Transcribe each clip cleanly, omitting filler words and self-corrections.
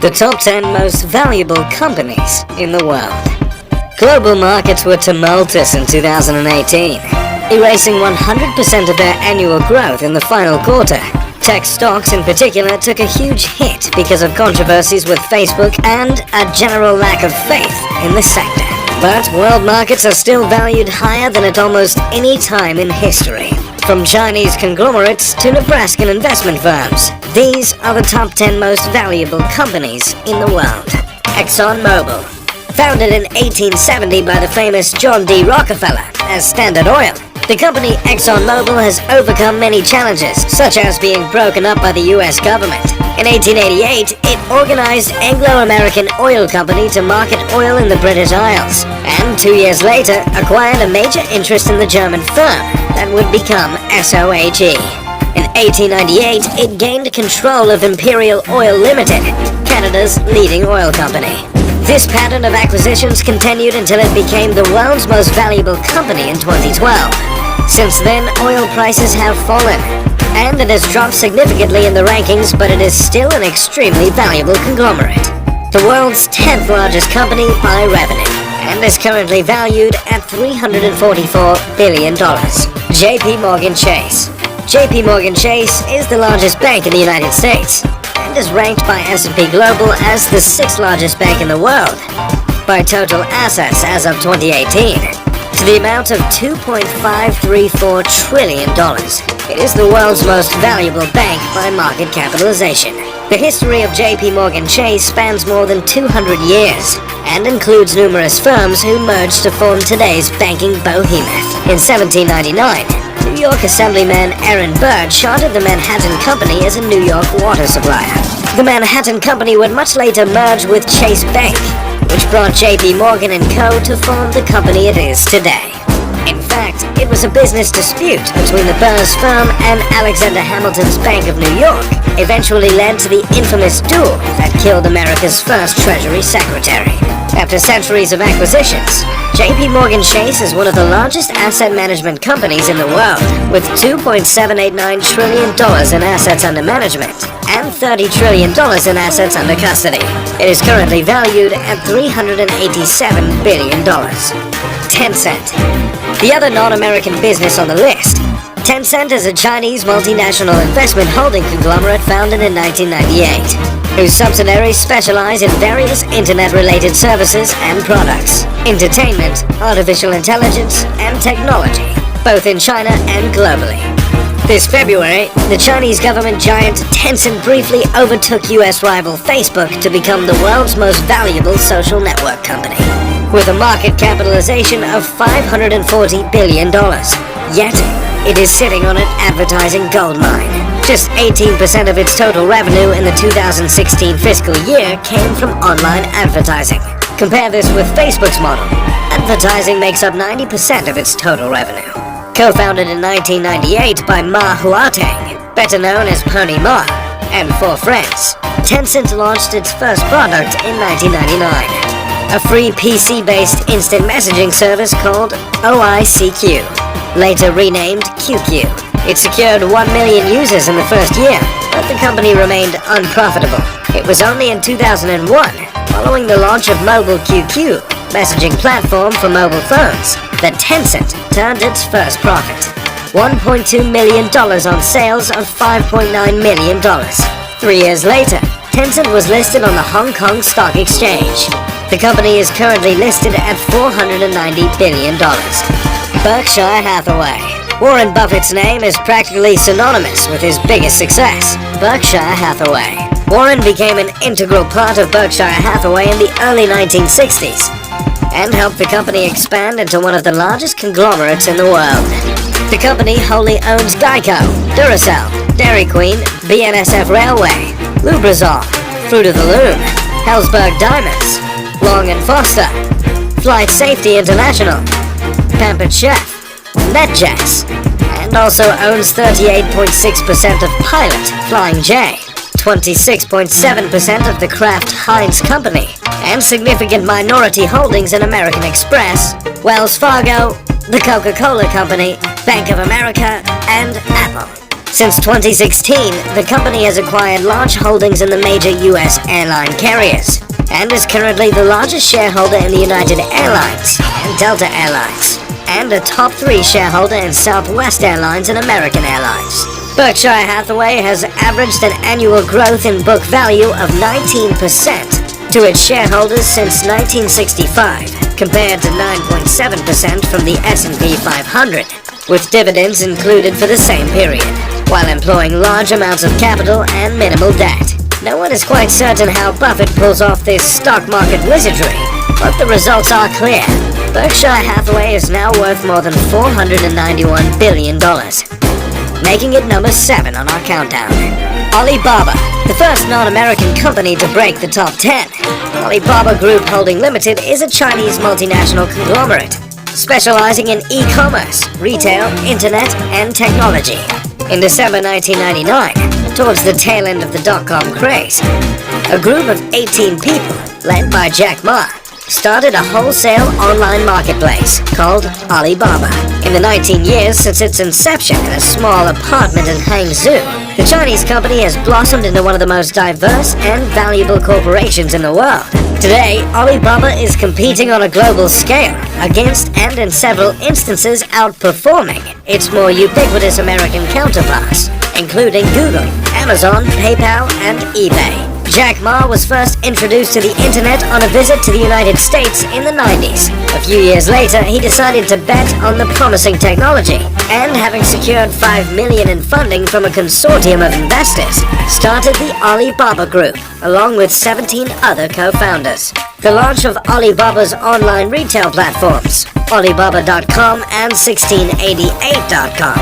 The top 10 most valuable companies in the world. Global markets were tumultuous in 2018, erasing 100% of their annual growth in the final quarter. Tech stocks in particular took a huge hit because of controversies with Facebook and a general lack of faith in the sector. But world markets are still valued higher than at almost any time in history. From Chinese conglomerates to Nebraskan investment firms, these are the top 10 most valuable companies in the world. ExxonMobil. Founded in 1870 by the famous John D. Rockefeller as Standard Oil, the company ExxonMobil has overcome many challenges, such as being broken up by the US government. In 1888, it organized Anglo-American Oil Company to market oil in the British Isles, and 2 years later acquired a major interest in the German firm that would become SOHE. In 1898, it gained control of Imperial Oil Limited, Canada's leading oil company. This pattern of acquisitions continued until it became the world's most valuable company in 2012. Since then, oil prices have fallen, and it has dropped significantly in the rankings, but it is still an extremely valuable conglomerate. The world's 10th largest company by revenue, and is currently valued at $344 billion. JP Morgan Chase. JP Morgan Chase is the largest bank in the United States, and is ranked by S&P Global as the 6th largest bank in the world by total assets as of 2018, to the amount of $2.534 trillion. It is the world's most valuable bank by market capitalization. The history of JP Morgan Chase spans more than 200 years and includes numerous firms who merged to form today's banking behemoth. In 1799, New York Assemblyman Aaron Burr chartered the Manhattan Company as a New York water supplier. The Manhattan Company would much later merge with Chase Bank, which brought JP Morgan & Co. to form the company it is today. In fact, it was a business dispute between the Burr's firm and Alexander Hamilton's Bank of New York eventually led to the infamous duel that killed America's first Treasury Secretary. After centuries of acquisitions, JP Morgan Chase is one of the largest asset management companies in the world, with $2.789 trillion in assets under management and $30 trillion in assets under custody. It is currently valued at $387 billion. Tencent. The other non-American business on the list. Tencent is a Chinese multinational investment holding conglomerate founded in 1998, whose subsidiaries specialize in various internet-related services and products, entertainment, artificial intelligence, and technology, both in China and globally. This February, the Chinese government giant Tencent briefly overtook US rival Facebook to become the world's most valuable social network company, with a market capitalization of $540 billion. Yet, it is sitting on an advertising goldmine. Just 18% of its total revenue in the 2016 fiscal year came from online advertising. Compare this with Facebook's model. Advertising makes up 90% of its total revenue. Co-founded in 1998 by Ma Huateng, better known as Pony Ma, and 4 friends, Tencent launched its first product in 1999, a free PC-based instant messaging service called OICQ, later renamed QQ. It secured 1 million users in the first year, but the company remained unprofitable. It was only in 2001, following the launch of Mobile QQ, messaging platform for mobile phones, that Tencent turned its first profit. $1.2 million on sales of $5.9 million. 3 years later, Tencent was listed on the Hong Kong Stock Exchange. The company is currently listed at $490 billion. Berkshire Hathaway. Warren Buffett's name is practically synonymous with his biggest success, Berkshire Hathaway. Warren became an integral part of Berkshire Hathaway in the early 1960s and helped the company expand into one of the largest conglomerates in the world. The company wholly owns Geico, Duracell, Dairy Queen, BNSF Railway, Lubrizol, Fruit of the Loom, Helzberg Diamonds, Long & Foster, Flight Safety International, Pampered Chef, NetJets, and also owns 38.6% of Pilot Flying J, 26.7% of the Kraft Heinz Company, and significant minority holdings in American Express, Wells Fargo, the Coca-Cola Company, Bank of America, and Apple. Since 2016, the company has acquired large holdings in the major U.S. airline carriers and is currently the largest shareholder in the United Airlines and Delta Airlines, and a top 3 shareholder in Southwest Airlines and American Airlines. Berkshire Hathaway has averaged an annual growth in book value of 19% to its shareholders since 1965, compared to 9.7% from the S&P 500, with dividends included for the same period, while employing large amounts of capital and minimal debt. No one is quite certain how Buffett pulls off this stock market wizardry, but the results are clear. Berkshire Hathaway is now worth more than $491 billion, making it number 7 on our countdown. Alibaba, the first non-American company to break the top 10. Alibaba Group Holding Limited is a Chinese multinational conglomerate, specializing in e-commerce, retail, internet, and technology. In December 1999, towards the tail end of the dot-com craze, a group of 18 people, led by Jack Ma, started a wholesale online marketplace called Alibaba. In the 19 years since its inception in a small apartment in Hangzhou, the Chinese company has blossomed into one of the most diverse and valuable corporations in the world. Today, Alibaba is competing on a global scale against, and in several instances outperforming, its more ubiquitous American counterparts, including Google, Amazon, PayPal, and eBay. Jack Ma was first introduced to the internet on a visit to the United States in the 90s. A few years later, he decided to bet on the promising technology, and having secured $5 million in funding from a consortium of investors, started the Alibaba Group, along with 17 other co-founders. The launch of Alibaba's online retail platforms, Alibaba.com and 1688.com,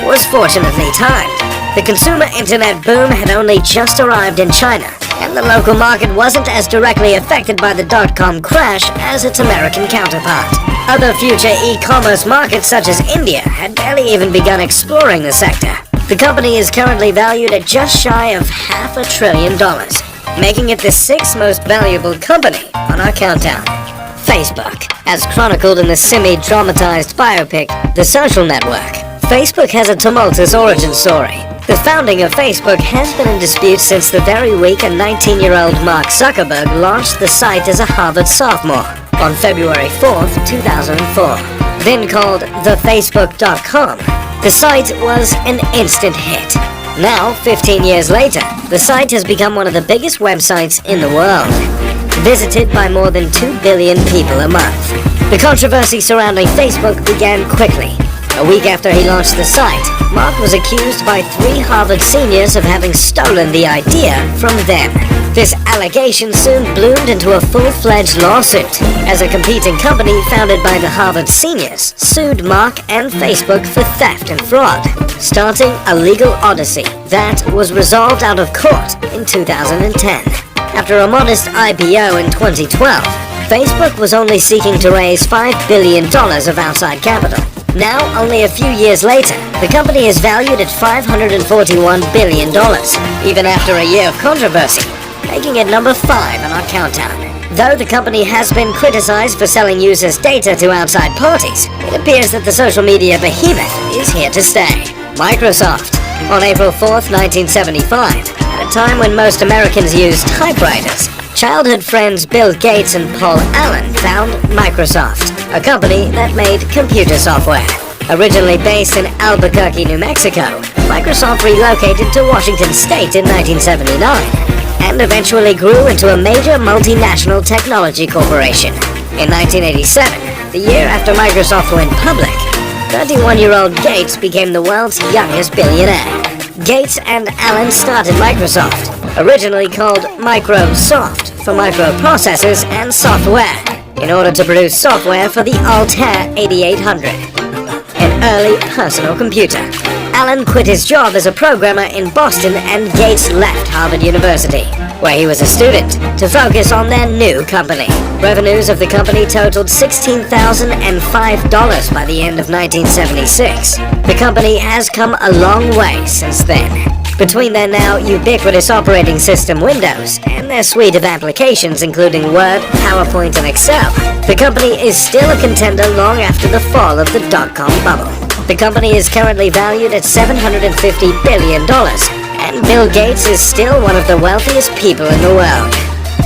was fortunately timed. The consumer internet boom had only just arrived in China, and the local market wasn't as directly affected by the dot-com crash as its American counterpart. Other future e-commerce markets such as India had barely even begun exploring the sector. The company is currently valued at just shy of $500 billion, making it the 6th most valuable company on our countdown. Facebook, as chronicled in the semi-dramatized biopic The Social Network. Facebook has a tumultuous origin story. The founding of Facebook has been in dispute since the very week a 19-year-old Mark Zuckerberg launched the site as a Harvard sophomore on February 4th, 2004. Then called thefacebook.com, the site was an instant hit. Now, 15 years later, the site has become one of the biggest websites in the world, visited by more than 2 billion people a month. The controversy surrounding Facebook began quickly. A week after he launched the site, Mark was accused by 3 Harvard seniors of having stolen the idea from them. This allegation soon bloomed into a full-fledged lawsuit, as a competing company founded by the Harvard seniors sued Mark and Facebook for theft and fraud, starting a legal odyssey that was resolved out of court in 2010. After a modest IPO in 2012, Facebook was only seeking to raise $5 billion of outside capital. Now, only a few years later, the company is valued at $541 billion, even after a year of controversy, making it number 5 on our countdown. Though the company has been criticized for selling users' data to outside parties, it appears that the social media behemoth is here to stay. Microsoft. On April 4th, 1975, at a time when most Americans used typewriters, childhood friends Bill Gates and Paul Allen found Microsoft, a company that made computer software. Originally based in Albuquerque, New Mexico, Microsoft relocated to Washington State in 1979 and eventually grew into a major multinational technology corporation. In 1987, the year after Microsoft went public, 31-year-old Gates became the world's youngest billionaire. Gates and Allen started Microsoft, originally called Microsoft for microprocessors and software, in order to produce software for the Altair 8800, an early personal computer. Allen quit his job as a programmer in Boston and Gates left Harvard University, where he was a student, to focus on their new company. Revenues of the company totaled $16,005 by the end of 1976. The company has come a long way since then. Between their now ubiquitous operating system Windows and their suite of applications including Word, PowerPoint, and Excel, the company is still a contender long after the fall of the dot-com bubble. The company is currently valued at $750 billion, and Bill Gates is still one of the wealthiest people in the world,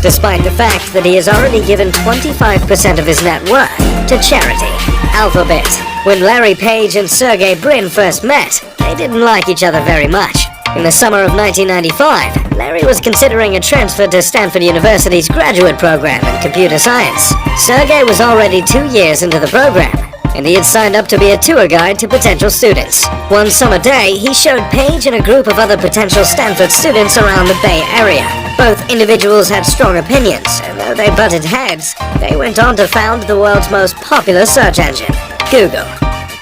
despite the fact that he has already given 25% of his net worth to charity. Alphabet. When Larry Page and Sergey Brin first met, they didn't like each other very much. In the summer of 1995, Larry was considering a transfer to Stanford University's graduate program in computer science. Sergey was already 2 years into the program, and he had signed up to be a tour guide to potential students. One summer day, he showed Page and a group of other potential Stanford students around the Bay Area. Both individuals had strong opinions, and though they butted heads, they went on to found the world's most popular search engine, Google.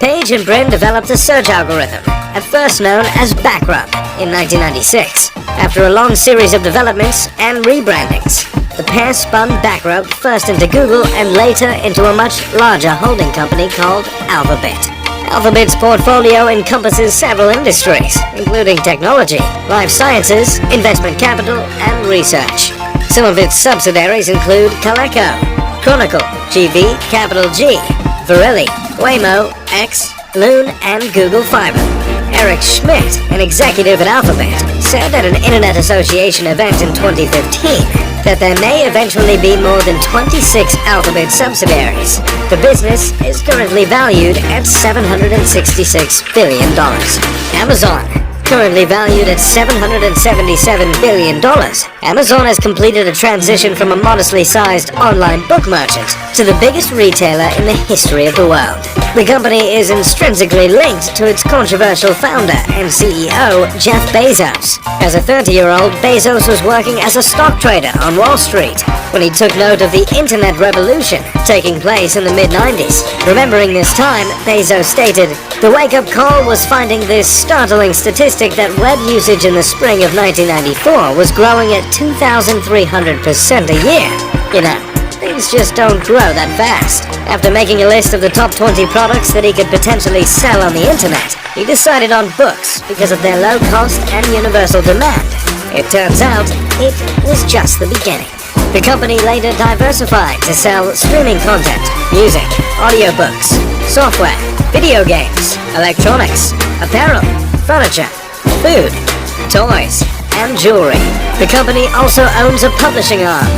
Page and Brin developed a search algorithm, at first known as Backrub, in 1996. After a long series of developments and rebrandings, the pair spun Backrub first into Google and later into a much larger holding company called Alphabet. Alphabet's portfolio encompasses several industries, including technology, life sciences, investment capital, and research. Some of its subsidiaries include Coleco, Chronicle, GV, Capital G, Verily, Waymo, X, Loon, and Google Fiber. Eric Schmidt, an executive at Alphabet, said at an Internet Association event in 2015 that there may eventually be more than 26 Alphabet subsidiaries. The business is currently valued at $766 billion. Amazon, currently valued at $777 billion. Amazon has completed a transition from a modestly sized online book merchant to the biggest retailer in the history of the world. The company is intrinsically linked to its controversial founder and CEO, Jeff Bezos. As a 30-year-old, Bezos was working as a stock trader on Wall Street when he took note of the internet revolution taking place in the mid-90s. Remembering this time, Bezos stated, "The wake-up call was finding this startling statistic that web usage in the spring of 1994 was growing at 2,300% a year. You know, things just don't grow that fast." After making a list of the top 20 products that he could potentially sell on the internet, he decided on books because of their low cost and universal demand. It turns out, it was just the beginning. The company later diversified to sell streaming content, music, audiobooks, software, video games, electronics, apparel, furniture, food, toys, and jewelry. The company also owns a publishing arm,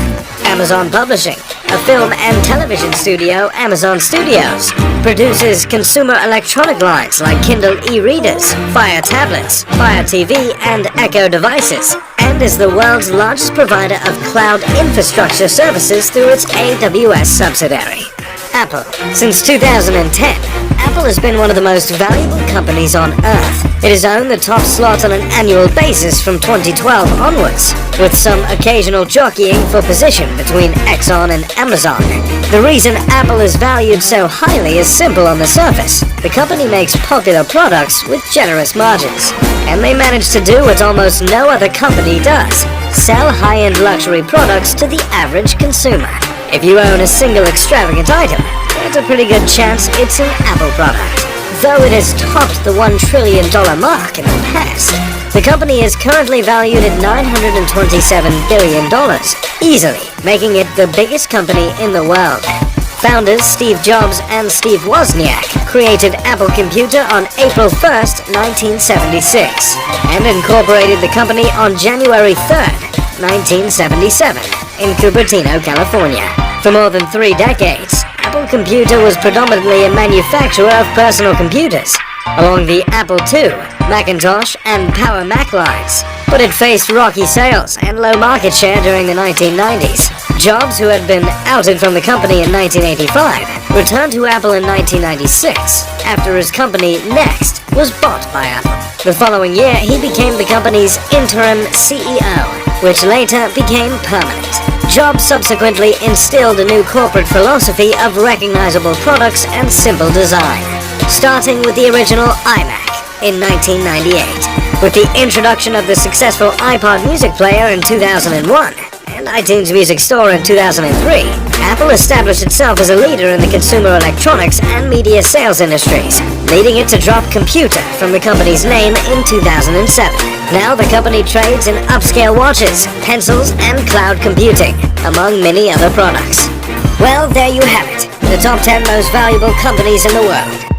Amazon Publishing, a film and television studio, Amazon Studios, produces consumer electronic lines like Kindle e-readers, Fire tablets, Fire TV, and Echo devices, and is the world's largest provider of cloud infrastructure services through its AWS subsidiary. Apple. Since 2010, Apple has been one of the most valuable companies on Earth. It has owned the top slot on an annual basis from 2012 onwards, with some occasional jockeying for position between Exxon and Amazon. The reason Apple is valued so highly is simple on the surface. The company makes popular products with generous margins, and they manage to do what almost no other company does: sell high-end luxury products to the average consumer. If you own a single extravagant item, there's a pretty good chance it's an Apple product. Though it has topped the $1 trillion mark in the past, the company is currently valued at $927 billion, easily making it the biggest company in the world. Founders Steve Jobs and Steve Wozniak created Apple Computer on April 1st, 1976, and incorporated the company on January 3rd, 1977, in Cupertino, California. For more than 3 decades, Apple Computer was predominantly a manufacturer of personal computers, along the Apple II, Macintosh, and Power Mac lines, but it faced rocky sales and low market share during the 1990s. Jobs, who had been outed from the company in 1985, returned to Apple in 1996 after his company, Next, was bought by Apple. The following year, he became the company's interim CEO, which later became permanent. Jobs subsequently instilled a new corporate philosophy of recognizable products and simple design, starting with the original iMac in 1998, with the introduction of the successful iPod music player in 2001, and iTunes Music Store in 2003, Apple established itself as a leader in the consumer electronics and media sales industries, leading it to drop computer from the company's name in 2007. Now the company trades in upscale watches, pencils, and cloud computing, among many other products. Well, there you have it, the top 10 most valuable companies in the world.